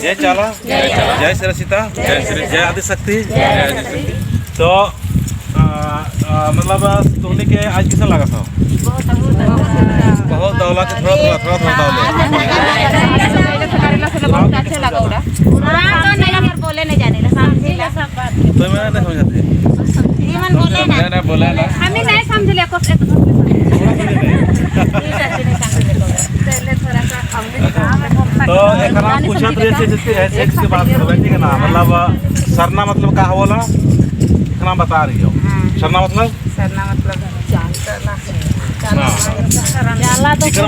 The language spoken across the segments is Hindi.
जय चाला, जय श्री सीता, जय आदिशक्ति। तो मतलब तुमने के आज किसा लगा था? बहुत दौला के थोड़ा दौले। बहुत अच्छा लगा उड़ा। नहीं बोले नहीं जाने समझेला सब बात। तो मैं नहीं समझाते। जीवन बोले ना। नहीं बोले ना। हमें नहीं समझले को से तो तो एक नाम पूछा तो ऐसे की बात करो ठीक है ना। मतलब सरना मतलब क्या बोला? एक नाम बता रही हो। सरना मतलब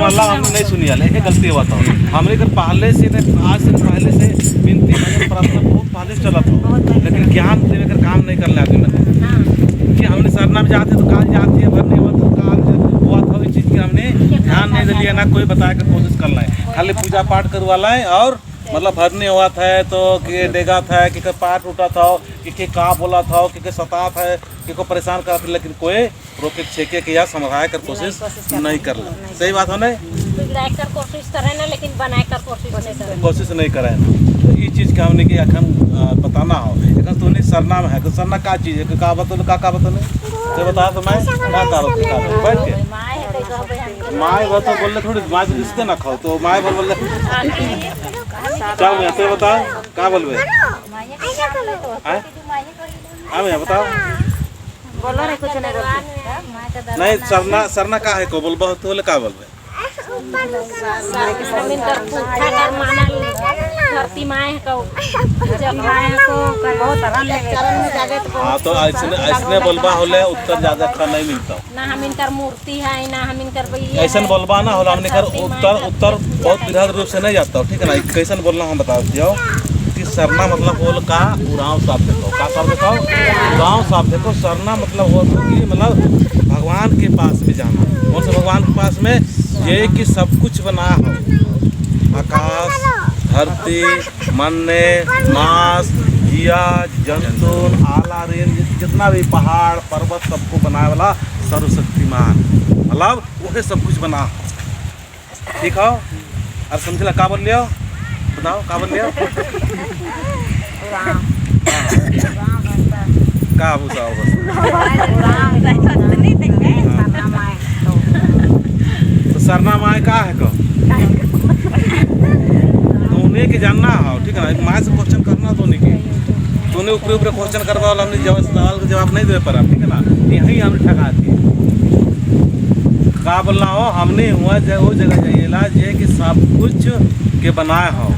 मतलब हमने नहीं सुनी है, गलती हुआ था। हमने कर पहले से आज से पहले से बिनती प्रार्थना बहुत पहले से चला था, लेकिन ज्ञान देकर काम नहीं करने आदमी मतलब कि हमने सरना में जाते तो कहाँ जाती है भरने हुआ तो कहाँ हुआ था। इस चीज़ की हमने ध्यान नहीं दिया ना, कोई बताया कर कोशिश करना है, खाली पूजा पाठ करवाला है। और मतलब भरने हुआ था तो कि डेगा था कि पार टूटा था कि कहाँ बोला था कि सता था कि को परेशान करा था, लेकिन कोई रोके छेके के या समझाए कर कोशिश नहीं कर ला। सही बात हो नहीं? कर कोशिश करें ना, लेकिन बनाए कर कोशिश नहीं करें। तो ये चीज़ का हमने कि अखन बताना हो। लेकिन तो नहीं सरना में है तो सरना क्या चीज़ है? का बतल का बतल तो बता तो मैं क्या बैठ के माए वो तो बोल थोड़ी माए तो रिश्ते ना खाओ तो माए बोल क्या हुआ तो बताओ क्या बोलबे? हाँ भैया बताओ। बोलो रे कुछ नहीं सरना का है को बोलबो तो बोले का बोलबे? धरती माए को जब माए को बहुत चरण में जावे तो हाँ तो ऐसने बोलबा होले उत्तर ज्यादा अच्छा नहीं मिलता ना। हम इनकर मूर्ति है ना हम इनकर ऐसा बोलबा ना होला। हमने कर उत्तर बहुत विराट रूप से नहीं जाता ठीक है ना। कैसन बोलना हम बता दियो कि सरना मतलब बोल का उड़ाव साफ देखो का साफ देखो उड़ाव साफ देखो। सरना मतलब वो कि मतलब भगवान के पास में जाना। कौन से भगवान के पास में? ये कि सब कुछ बना हो, आकाश धरती मन्ने मास जिया जंतु आला रेन जितना भी पहाड़ पर्वत सबको बनाए वाला सर्वशक्तिमान मतलब वही सब कुछ बना। ठीक हो और समझला का बोल लियो? बताओ का बोल लियो? का बताओ बस। तो सरना माए का है को उन्हें के जानना हो ठीक है ना। माँ से क्वेश्चन करना तो नहीं के तूने ऊपर क्वेश्चन करवा वाला हमने सवाल का जवाब नहीं दे पा रहा ठीक है ना। यही हमने ठगा दी का बोलना हो। हमने हुआ वो जगह जाइएला जे कि सब कुछ के बनाए हो,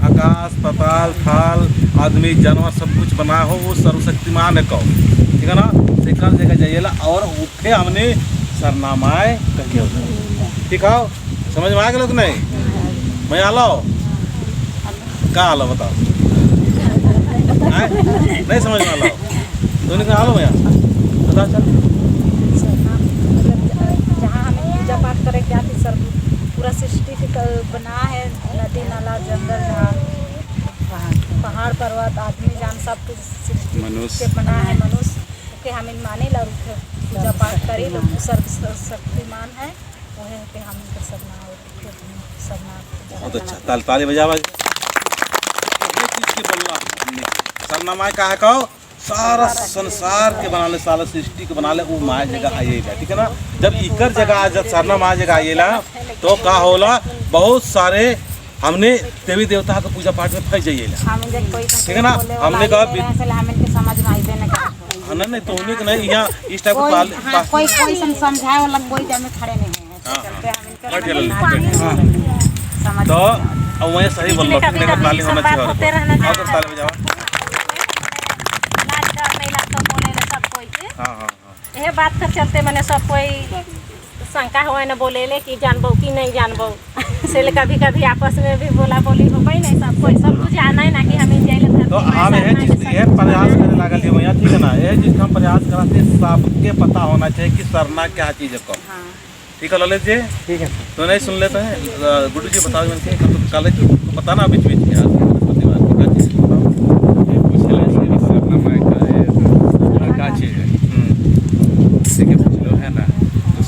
आकाश पाताल थल आदमी जानवर सब कुछ बनाए हो, वो सर्वशक्तिमान है कहो ठीक है ना। सेकंड जगह जाइएला और उठे हमने सरनामाए कहिए ठीक हो। समझ में आ गया लोग नहीं? मैं आलो का आलो बताओ? नहीं समझ में आलो दोनों का आलो भैया बताओ। चल जहाँ हमें पूजा पाठ करे जाती सर पूरा सृष्टि बना है, नदी नाला जंगल झाड़ पहाड़ पर्वत आदमी जान सब कुछ सृष्टि के बना है। मनुष्य के हम माने ला रुखे पूजा पाठ करे लोग सर्वशक्तिमान है वह के हम सबना बहुत अच्छा ताली बजावा। सरना माए का है कहो सारा संसार के बनाले सारा सृष्टि के बनाले वो माए जगह आइएगा ठीक है ना। जब इकर जगह जब सरना माए जगह आइएला तो का होला बहुत सारे हमने देवी देवता का पूजा पाठ में फंस जाइएला ठीक है ना। हमने कहा नहीं तो उन्हें नहीं यहाँ इस टाइप का कोई समझाए वाला कोई जमे खड़े नहीं है। तो अब वही सही बोल रहा हूँ ताली होना चाहिए और ताली बजाओ। हाँ हाँ यह बात के चलते मैंने सब कोई शंका हुआ न बोले ले कि जानबो कि नहीं जानबो से कभी कभी आपस में भी बोला बोली हो भाई नहीं सब कोई सब कुछ जाना है ना कि हमें जाए तो हम यह चीज़ ये प्रयास करने लगा लिए भैया ठीक है ना। यह चीज़ हम प्रयास कराते सबके पता होना चाहिए कि सरना क्या चीज़ है कब ठीक है ललित जी ठीक है। तो नहीं सुन लेते हैं गुड्डू जी बताओ मैंने कॉलेज पता ना बीच बीच क्या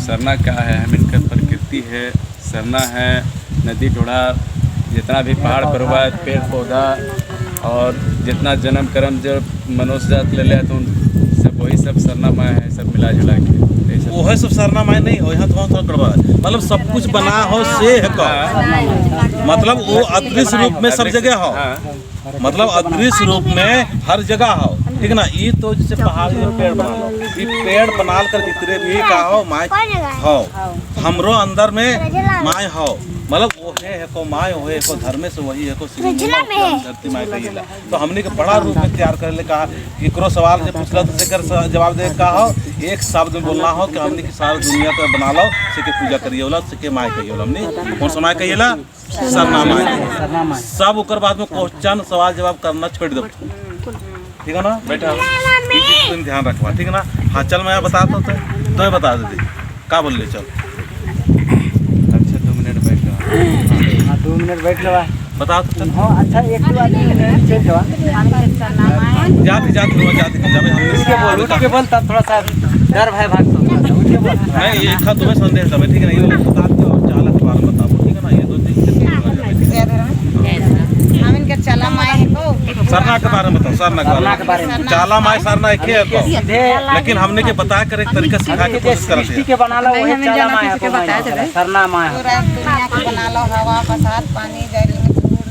सरना क्या है? हम इनका प्रकृति है। सरना है नदी ढोड़ा जितना भी पहाड़ पर्वत पेड़ पौधा और जितना जन्म कर्म जो मनुष्य जात ले लिया तो सब वही सब सरना माया है, सब मिला जुला के वो है सब सरना माय नहीं हो, यहाँ थोड़ा गड़बड़ है। मतलब सब कुछ बना हो से है का, मतलब वो अदृश्य रूप में सब जगह हो, मतलब अदृश्य रूप में हर जगह हो, ठीक ना। ये तो जैसे पहाड़ में पेड़ बना लो, ये पेड़ बना कर जितने भी का हो माय हो, हमरो अंदर में माय हो, मतलब वो है को माय हो है को धर्म से वही है को धरती माय कहिला। तो हमने के बड़ा रूप में तैयार कर ले कहा, एकरो सवाल जब पूछला तो सेकर जवाब दे का हो, एक शब्द में बोलना हो कि हमने की सारी दुनिया को बना लो, सेके पूजा करिए वाला, सेके माय कहिए वाला। हमने कौन सा माय कहिला? सरना माय। सब ओकर बाद में क्वेश्चन सवाल जवाब करना छोड़ दो, ठीक है ना बेटा, ये चीज तुम ध्यान रखवा, ठीक है ना। हाँ चल मैं बताता हूँ तो बता देती का बोल ले चल। अच्छा 2 मिनट बैठ जाओ। हाँ 2 मिनट बैठ लो बता तो चल। हाँ अच्छा एक दो आदमी चल जाओ जाती उठ के बोल तब थोड़ा सा डर भय भाग तो उठ के बोल। नहीं ये एक तुम्हें संदेश दे, ठीक है ना। ये वाला बता दो और चालक के बारे में बताओ, ठीक है ना। ये दो चीज हम इनके चला माय है को सरना के बारे में बताओ। सरना के बारे में चाला माय सरना एक ही है को, लेकिन हमने के बता कर एक तरीका सिखा के कोशिश करते सृष्टि के बना लो वही चाला माया को सरना माया। पूरा दुनिया के बना लो, हवा बरसात पानी जल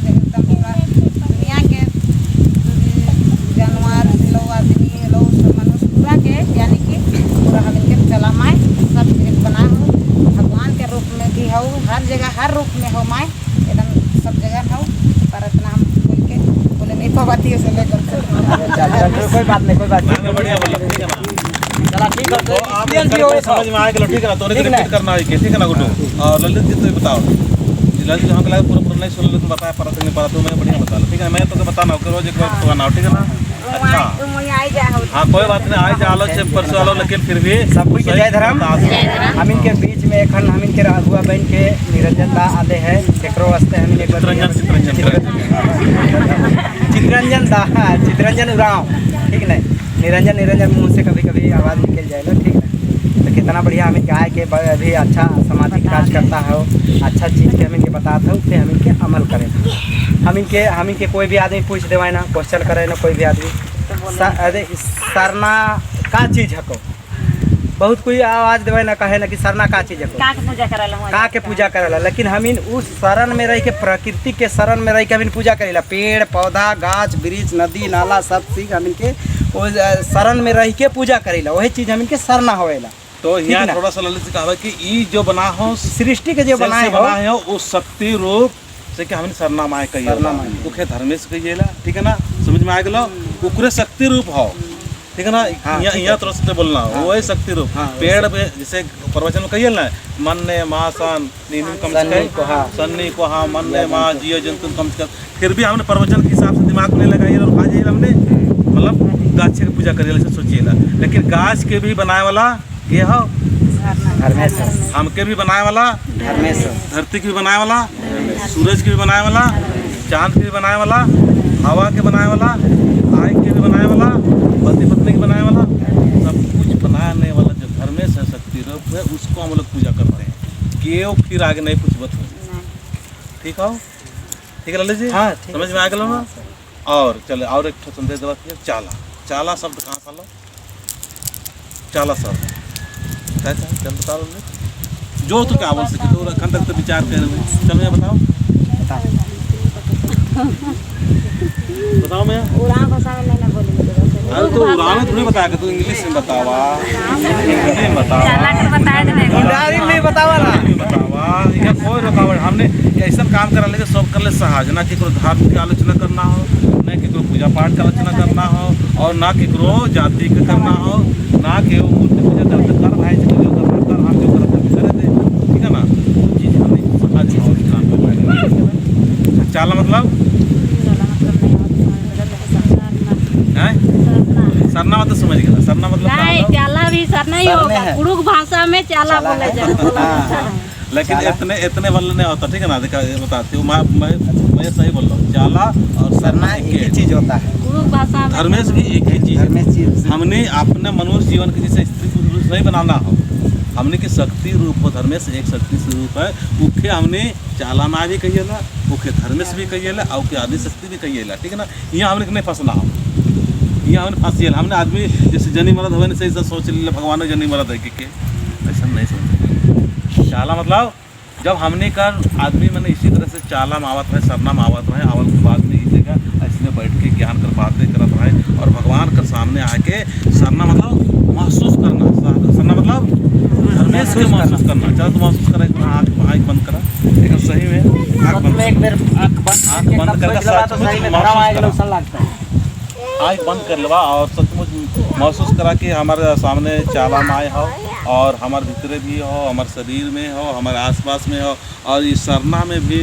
एकदम पूरा दुनिया के जानवर लो आदमी लो मनुष्य पूरा के, यानी कि पूरा हम इनके चला माय सब चीज बना हो, भगवान के रूप में भी हो, हर जगह हर रूप में हो माय, एकदम सब जगह हो। पर इतना हम बोल के बोले नहीं पवाती है, लेकर कोई बात नहीं कोई बात हैं। बढ़िया बोला, ठीक है ना। चला ठीक है तो आप समझ में आएगा, ठीक है ना। तो रिपीट करना है, ठीक है ना गुड्डू। और ललित जी तो बताओ, ललित जी हमको लगा पूरा नहीं सुन लो, तुम बताया पर नहीं पता, तो मैंने बढ़िया बता लो, ठीक है। मैं तो बताना रोज एक बार बताना, ठीक है ना। अच्छा हाँ कोई बात नहीं, आए जा लो परसों वालों, लेकिन फिर भी सब कोई के जय धर्म। हम इनके बीच में एखन हम इनके अगुआ बहन के निरंजन दा आदे है, केकरो वास्ते हम एक चितरंजन उराव, ठीक है। निरंजन मुँह से कभी कभी आवाज़ निकल जाएगा, ठीक है। तो कितना बढ़िया हम इनके आए के अभी अच्छा सामाजिक कार्य करता है, अच्छा चीज़ के हम इनके बताते हो, फिर हम इनके अमल करें। हम इनके कोई भी आदमी पूछ देवाए ना, क्वेश्चन करे ना कोई भी आदमी, अरे सरना का चीज़ है को, बहुत कोई आवाज़ देवे ना कहे ना कि सरना का चीज़ है को, का के पूजा करेला। लेकिन हम इन उस शरण में रह के, प्रकृति के शरण में रह के हम इन पूजा करेला। पेड़ पौधा गाछ वृक्ष नदी नाला सब चीज हम इनके शरण में रह के पूजा करेला, वही चीज़ हम इनके सरना होएला। तो यहाँ थोड़ा सा ललित कहा कि ई जो बना हो सृष्टि के जो बनाए हो उस शक्ति रूप से कि हमने सरना माय कहिएला, उखे धर्मेश कहिएला, ठीक है ना। समझ में आ गया, उकरे शक्ति रूप हो, ठीक है ना। यहाँ थोड़ा सा बोलना हो वो है शक्ति रूप। पेड़ पे जैसे प्रवचन में कहिए ना, मन ने माँ सन नीनी कम सन्नी को हाँ मन ने माँ जियो जंतु कम से कम, फिर भी हमने प्रवचन के हिसाब से दिमाग में लगाइए और खा जाइए हमने, मतलब गाछ की पूजा करिए सोचिएला। लेकिन गाछ के भी बनाए वाला ये हो धर्मेश्वर, हमके भी बनाए वाला धर्मेश्वर, धरती की भी बनाए वाला, सूरज की भी बनाए वाला, चांद की भी बनाए वाला, हवा के बनाए वाला, आग के भी बनाए वाला, पति पत्नी के बनाए वाला, सब कुछ बनाने वाला जो धर्मेश है शक्ति रूप है, उसको हम लोग पूजा करते हैं। क्यों फिर आगे नहीं कुछ बता, ठीक हो, ठीक है ललित जी। हाँ समझ में आ गया ना। और चले और एक संदेश देवा, चाला। चाला शब्द कहाँ सा लो? चाला शब्द चल बताओ जो तो क्या बोल सके, तो रखन तक तो विचार कर रहे हैं। चल मैं बताओ मैं उड़ान भाषा में नहीं ना बोलेंगे। अरे तो उड़ान थोड़ी बताया, तू इंग्लिश में बतावा, हिंदी में बतावा, नहीं बतावा ना बतावा। यह कोई रुकावट हमने ऐसा काम करा ले सब कर ले सहज, ना केकरो धर्म की आलोचना करना हो, न केकरो पूजा पाठ की आलोचना करना हो, और ना केकरो जाति के करना हो, ना के मूर्ति पूजा करते कर भाई जो करना कर, हम जो करते करे थे, ठीक है ना। चीज हमने सहज और काम करना। चाला मतलब सरना मतलब समझ गया, सरना मतलब नहीं, चाला भी सरना ही होगा, कुरुक भाषा में चाला बोला जाता है। लेकिन इतने वाले नहीं होता, ठीक है ना। देखा बताती हूँ मैं सही बोल रहा हूँ, चाला और सरना एक ही चीज होता है, कुरुक भाषा में धर्मेश भी एक ही चीज। हमने अपने मनुष्य जीवन के जैसे स्त्री पुरुष नहीं बनाना हो, हमने की शक्ति रूप हो, धर्मेश एक शक्ति स्वरूप है, उखे हमने चाला माँ भी कहिए ना, ओके धर्मेश भी कहिएला और ओके आदि शक्ति भी कहिएला, ठीक है ना। यहाँ हमने नहीं फंसना हो, यहाँ हमने फंसिएला। हमने आदमी जैसे जनी मरद हुए नहीं सही सोच लीला भगवान जनी मरद है कि ऐसा नहीं सोच। चाला मतलब जब हमने कर आदमी मैंने इसी तरह से चाला मावत रहे, सरना मावत रहे, अवल के बाद में इस जगह ऐसे बैठ के ज्ञान कर बातें करत रहे और भगवान के सामने आके सरना मतलब महसूस करना, सरना मतलब धर्मेश के महसूस करना। चलो तो महसूस करें, आँख बंद करा, लेकिन सही में आँख बंद करके आँख बंद कर लेवा और सचमुच महसूस करा कि हमारे सामने चाला माए हो और हमारे भीतरे भी हो, हमारे शरीर में हो, हमारे आसपास में हो और इस सरना में भी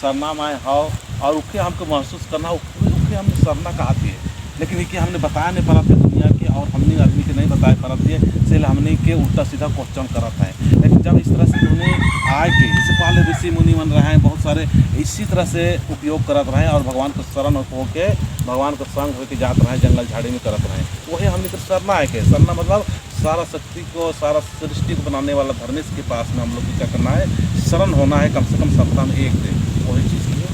सरना माए हो और उसके हमको महसूस करना, उसके हमने सरना कहती है। लेकिन ये हमने बताया नहीं पड़ा दुनिया के और हमने आदमी के नहीं बताया पड़ा थे, इसलिए हमने के उल्टा सीधा क्वेश्चन करता है। लेकिन जब इस तरह से उन्हें आए के इससे पहले ऋषि मुनि बन रहे हैं, बहुत सारे इसी तरह से उपयोग करत रहे और भगवान को शरण होके भगवान को संग होकर जात रहे, जंगल झाड़ी में करत रहे। वही हमने सरना है के सरना मतलब सारा शक्ति को, सारा सृष्टि को बनाने वाला धर्मेश के पास में हम लोग को क्या करना है, शरण होना है। कम से कम सप्ताह में एक दिन वही चीज़ के लिए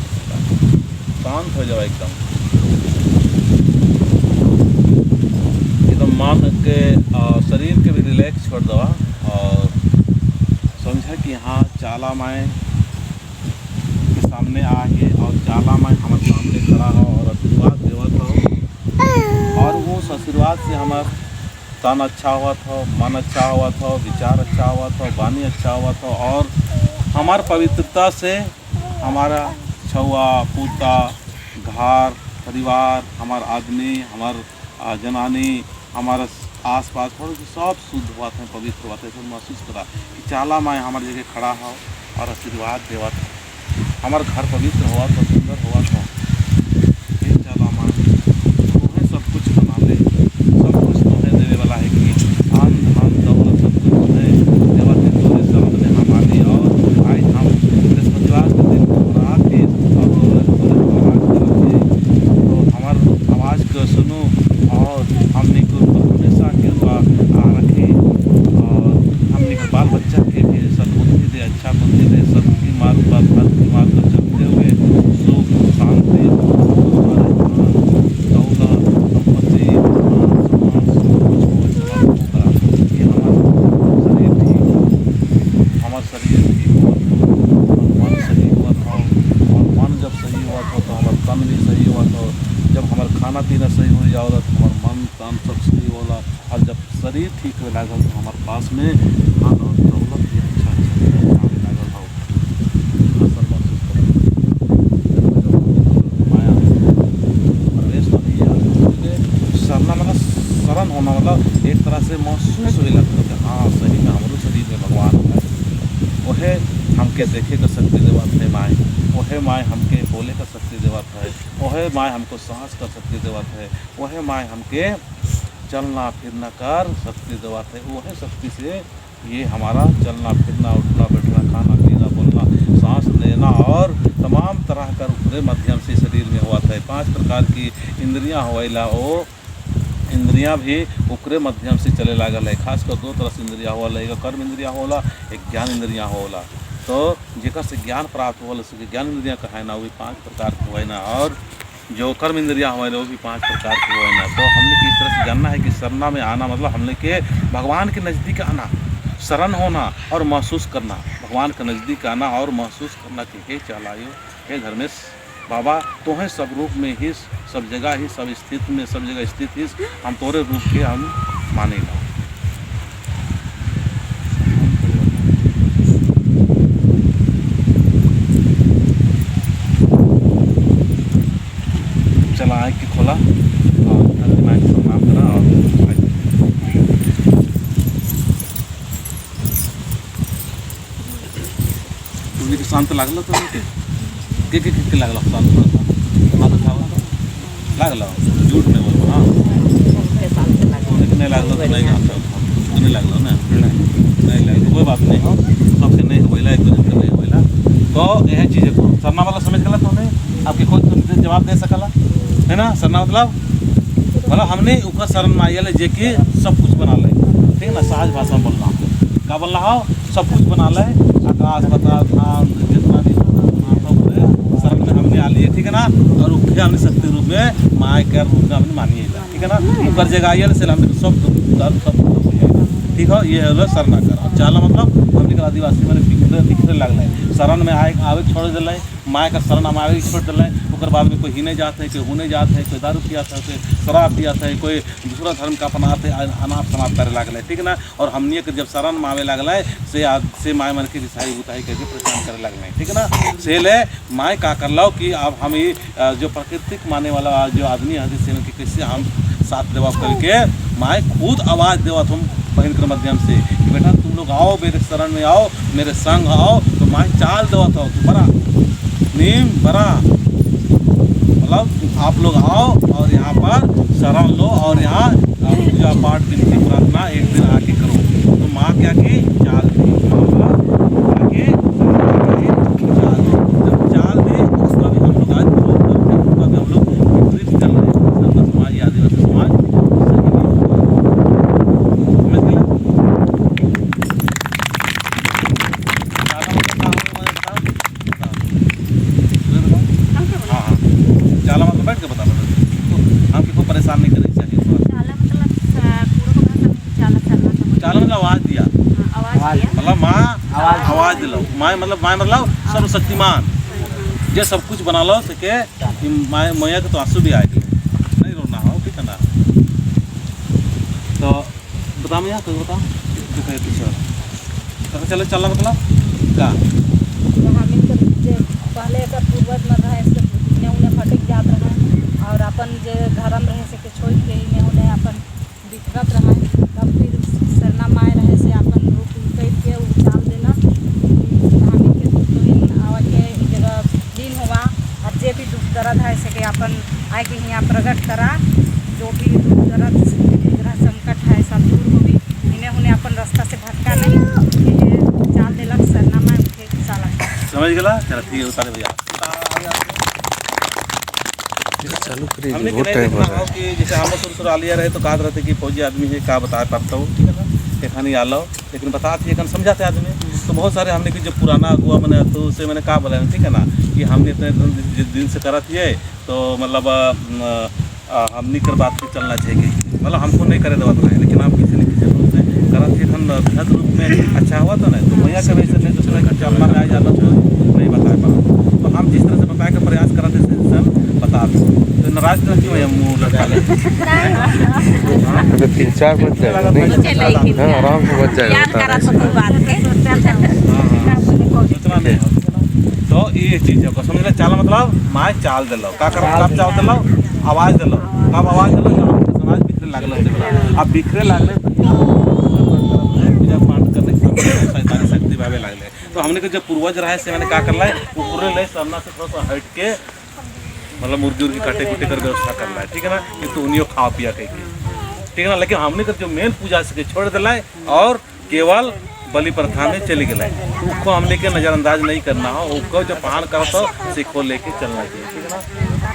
शांत हो जाओ, एकदम मान के शरीर के भी रिलैक्स छोड़ दवा और समझा कि हाँ चाला माए के सामने आए और चाला माए हमारे सामने खड़ा हो और आशीर्वाद देवत हो और वो आशीर्वाद से हमारा तन अच्छा हुआ था, मन अच्छा हुआ था, विचार अच्छा हुआ था, वाणी अच्छा हुआ था और हमार पवित्रता से हमारा छुआ पूता घर परिवार, हमारा आदमी, हमार जनानी, हमारा आसपास सब शुद्ध हुआ था, पवित्र हुआ था। सब महसूस करा कि चाला माए हमारी जगह खड़ा हो और आशीर्वाद देवा था, हमारा घर पवित्र हुआ था, सुंदर हुआ था। ये चाला माए तुम्हें सब कुछ बना ले, सब कुछ तुम्हें देने वाला है कि अन्न धन दौलत सब कुछ तुम्हें देवा थे। तो सब अपने हमारे और आज हम बृहस्पतिवार के दिन रात के तो हमारे आवाज़ को सुनो और हमने को हमेशा कृपा रखे और हमने के बाल बच्चा के भी सद्बुद्धि दे, अच्छा बुद्धि दे, सबकी मार्ग पर भक्ति मार्ग पर चलते हुए सुख शांति दौलत संपत्ति हमारा शरीर ठीक हुआ और मन सही हुआ था और मन जब सही हुआ था तो हमारा तन भी सही हुआ था। जब हमारा खाना पीना सही हो जाओ तो हमारा मन तन सब सही होला और जब शरीर ठीक हो लागल तो हमारे पास में धन और दौलत भी अच्छा आने लागल हो। असल महसूस माया प्रवेश तो नहीं है, सरना मतलब शरण होना मतलब एक तरह से महसूस हो लगता है कि हाँ सही में हमारे शरीर में भगवान है। वह हमके देखे का शक्ति देवत है माए, वह माए हमके बोले का शक्ति देवत है, वह माए हमको सांस का शक्ति देवत है, वह माए हमके चलना फिरना कर शक्ति देवत है। वह शक्ति से ये हमारा चलना फिरना उठना बैठना खाना पीना बोलना सांस लेना और तमाम तरह का पूरे माध्यम से शरीर में हुआ था। 5 प्रकार की इंद्रियां होइला, वो इंद्रियां भी ओकरे माध्यम से चले लागल है। खासकर 2 तरह से इंद्रिया होला, एक कर्म इंद्रिया होला, एक ज्ञान इंद्रिया होला। तो जेकर से ज्ञान प्राप्त होला उसके ज्ञान इंद्रिया कहे ना, वो भी 5 प्रकार के हुए ना और जो कर्म इंद्रिया हुए वो भी 5 प्रकार के हुए ना। तो हमने की इस तरह से जानना है कि सरना में आना मतलब हमने के भगवान के नज़दीक आना, शरण होना और महसूस करना, भगवान के नज़दीक आना और महसूस करना कि हे चालायो, हे धर्मेश बाबा तो हैं सब रूप में ही, सब जगह ही, सब स्थिति में, सब जगह स्थित ही हम तोरे रूप के हम मानेगा। चला आँख की खोला और दिमाग से नाम करा और तुझे शांत लागल तो के लागल शांत हाथ उठावा लागल झूठ नहीं बोल हाँ नहीं लागल तो नहीं हाथ तो नहीं लागल ना नहीं लागल कोई बात नहीं हो सबके नहीं होइला एक दूसरे के नहीं होइला। तो यह चीज़ें को सरना वाला समझ गला तो नहीं आपके खुद जवाब दे सकला है ना। सरना मतलब हमने ऊपर शरण में आइए जे कि सब कुछ बना ले, ठीक है ना। सहज भाषा में बोलना क्या बोलना हो, सब कुछ बना ले, आकाश पताल धाम जितना भी सब में आ लिए, ठीक है ना। और उखे हमने शक्ति रूप में माय के रूप में हमने मानिए, ठीक है ना। ऊपर जगह आइए से हमने सब ठीक है। ये है सरना कर चाला मतलब हमने आदिवासी मैंने बिखरे लगल है। शरण में आवे छोड़ दिल माय का शरण में आवे छोड़ दिल। उसके बाद में कोई हिने जाते है, कोई होने जाते है, कोई दारू पियाता है, कोई शराब पियाता है, कोई दूसरा धर्म का अपनाते अनाथ समाप्त करे लगल है, ठीक है ना। और हमने के जब शरण में आवे लगल है से माय मन के रिसाई उताई करके परेशान करे लगल है, ठीक है ना। से ले माय का कर लो कि अब हम जो प्राकृतिक माने वाला जो आदमी है से कैसे हम साथ देवा करके माय खुद आवाज़ देवा तुम बहन के माध्यम से कि बेटा तुम लोग आओ मेरे शरण में आओ, मेरे संग आओ। तो माय चाल देवा था तो बड़ा नीम बड़ा मतलब आप लोग आओ और यहाँ पर शरण लो और यहाँ पूजा पाठ विनती प्रार्थना एक दिन आके करो। तो माँ क्या की चाल दी, जब चाल दी उसका भी हम लोग आज उसका भी हम लोग विपरीत कर रहे हैं। समाज आदिवासी समाज परेशान नहीं करनी चाहिए। चाला मतलब आवाज दिया, मतलब माँ आवाज दिलो। माँ मतलब सर्वशक्तिमान जे सब कुछ बना लो सके मैया के तो आंसू भी आए नहीं रोना हो, ठीक है ना। तो बता मैया तो बता तो चले चलना मतलब का पहले का पूर्वज में रहे से उन्हें फटक जात रहे और अपन जो धर्म रहे से के छोड़ के ही उन्हें अपन बिखरत रहे। तब फिर सरना माए रहे से अपन रूप कैद के उचाल देना हमें के दुख आवा के जगह दिन हुआ और जे भी दुख दर्द है से के अपन आए के यहाँ प्रकट करा। जो भी दुख दर्द ग्रह संकट है सब दूर हो भी इन्हें उन्हें अपन रास्ता से भटका नहीं ये चाल देलक सरना माए उठे चाला समझ गया। चलो ठीक है उतारे भैया चालू हमने कि नहीं देखना हो कि जैसे हम शुरू आलिया रहे तो कहा रहते कि फौजी आदमी है का बता पाता हूँ, ठीक है ना। एखानी आलो लेकिन बताते एखन समझाते आदमी तो बहुत सारे हमने कि जो पुराना हुआ मैंने तो उससे मैंने कहा बोला, ठीक है ना, कि हमने इतने दिन से करत है तो मतलब हमने कर बात पे चलना चाहिए। मतलब हमको नहीं करे दवा है लेकिन आप किसी न किसी रूप से करत थे हम बृहद रूप में अच्छा हुआ तो नहीं तो मैया के वजह से नहीं दूसरे का चलना में आ जाना तो नहीं बता पा। तो हम जिस तरह से बताए का प्रयास कराते थे बता तो नाराज तो क्यों है मुँह लगा ले 3-4 बज जाएगा आराम से बच जाएगा सोचना नहीं। तो ये चीज़ है समझ ले चाल मतलब माँ चाल दिलो का कर कब चाल दिलो आवाज़ दिलो कब आवाज़ दिलो जब समाज बिखरे लगल अब बिखरे लगले पूजा पाठ करने शैतानी शक्ति भावे लगले। तो हमने के जब पूर्वज रहे से मैंने क्या कर ला ऊपर ले सामना से थोड़ा सा हट के मतलब मुर्गी काटे कुटे कर व्यवस्था करना है, ठीक है ना। कि तो उन्हीं खा पिया कह के, ठीक है ना। लेकिन हमने तो जो मेन पूजा से छोड़ दिला और केवल बलि प्रथा में चले गए उसको हमने के नज़रअंदाज नहीं करना हो। उसको जो पान करो तो सीखो लेके चलना चाहिए, ठीक है ना।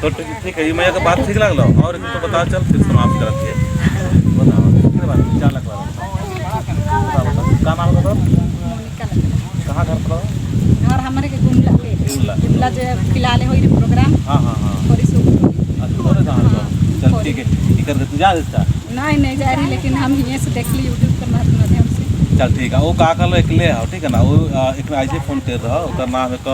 तो ठीक है ये मैया का बात ठीक लगल और तो बता चल फिर समाप्त करते हैं बताओ क्या लगवा का नाम बताओ कहाँ घर पर घर हमारे के गुमला जो फिलहाल होई प्रोग्राम हाँ चल ठीक है कर दे तू जा देता नहीं जा रही लेकिन हम यहीं से देख ली यूट्यूब पर माध्यम से। चल ठीक है वो का कर लो एकले आओ, ठीक है ना। वो एक ऐसे फोन कर रहा उसका नाम एक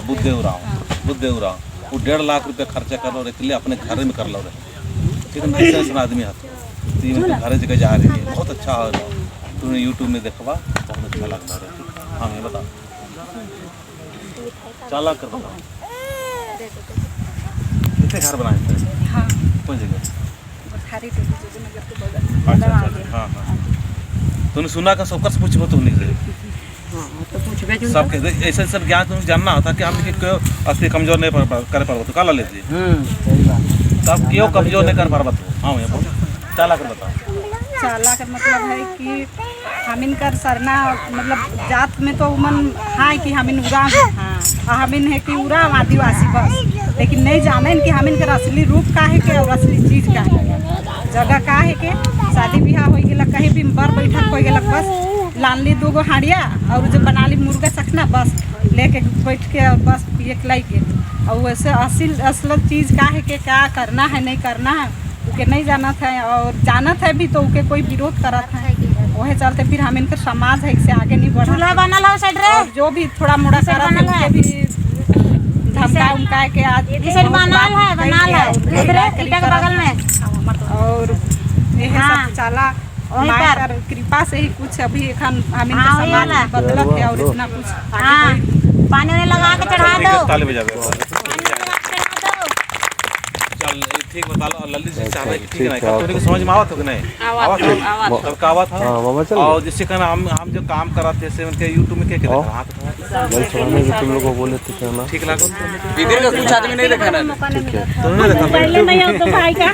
बुद्धदेव राव वो 1.5 लाख रुपया खर्चा कर लो एकले अपने घर में कर लो, ठीक है ना। ऐसा आदमी है घर जगह जा रही है बहुत अच्छा हो रहा तूने यूट्यूब में देखवा बहुत अच्छा लगता है। हाँ मैं बता चाला कर बताओ कितने घर बनाए थे हाँ कौन जगह अच्छा हाँ तूने सुना का सबका से पूछबो तुमने सबके ऐसे सब ज्ञान तुम्हें जानना होता कि हम क्यों असली कमजोर नहीं कर पाओ तो काला लेती तब क्यों कमजोर नहीं कर पाओ। हाँ मैं बोल चाला कर बताओ। चाला का मतलब है कि हम इनकर सरना मतलब जात में तो उमन है कि हम इन उराव हाँ हम इन है कि उराव आदिवासी बस, लेकिन नहीं जाने कि हम इनकर असली रूप का है के और असली चीज़ का है जगह का है के शादी ब्याह हो गया कहीं भी बर बैठक हो गया बस लानली 2 हाड़िया और जो बना ली मुर्गा सखना बस लेके बैठ के और बस पिए लाई के और वैसे असल चीज़ का है कि क्या करना है नहीं करना है उके नहीं जानत है, और जानत है भी तो उके कोई विरोध करत है। वही चलते फिर हम इनके समाज है इससे आगे नहीं बढ़ा। चूल्हा बनल हो साइड रे, और जो भी थोड़ा मोड़ा करत है उके भी धमका उमका के आज बनल है इधर ईटा के बगल में। और यही सब चला मायर कृपा से ही कुछ अभी एखन हम इनके समाज बदलत है और इतना कुछ हाँ, पानी में लगा के चढ़ा दो, ताली बजा दे। पानी में लगा के चढ़ा दो। चल ठीक बता लो ललित जी चाह रहे ठीक है ना, तोरे को समझ में आवत हो कि नहीं आवत हो तब का आवत है। और जिससे कहना हम जो काम कराते हैं उनके YouTube में क्या हाथ तुम लोग को बोले थे क्या ना ठीक लागो इधर का कुछ आदमी नहीं देखा ना। तुमने देखा पहले नहीं हो तो भाई का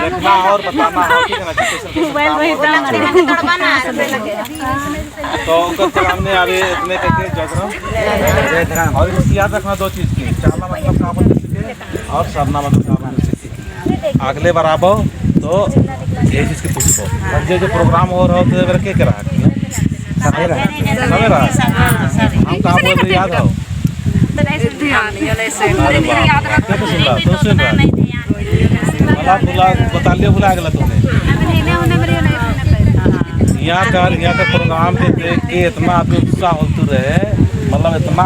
देखना और बताना ठीक है ना। मोबाइल वही तड़वाना तो उनका सामने अभी इतने करके जगरा और इसकी याद रखना दो चीज़ की, चाला मतलब काम होने सीखे और सरना मतलब काम होने सीखे। अगले बार आओ तो ये चीज़ की पूछो और जो प्रोग्राम हो रहा हो तो क्या करा सवेरा हम काम बोल रहे याद हो तो सुन रहा बता लियो बुला गला तुमने यहाँ का प्रोग्राम के देख के इतना आदमी उत्साह होते रहे, मतलब इतना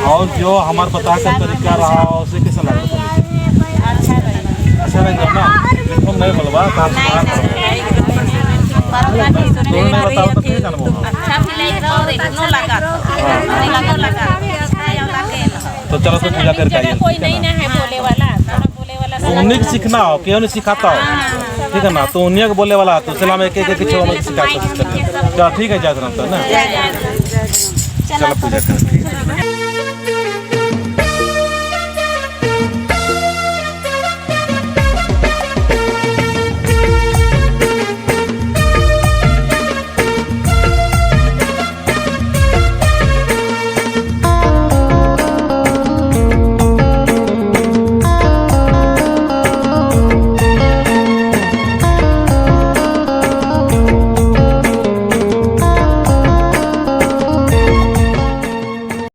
और जो हमारे बता का तरीका रहा उसे कैसा लगा अच्छा नहीं ना तुम नहीं बोलवा तुमने बताओ तो क्या करना तो चलो तो पूजा करके आइए। कोई नहीं ना है बोले वाला उन्हीं को सीखना हो क्यों नहीं सिखाता हो ठीक है ना, तो उन्हीं को बोले वाला तो चला मैं एक सिखा चलो ठीक है जाते ना चलो पूजा कर।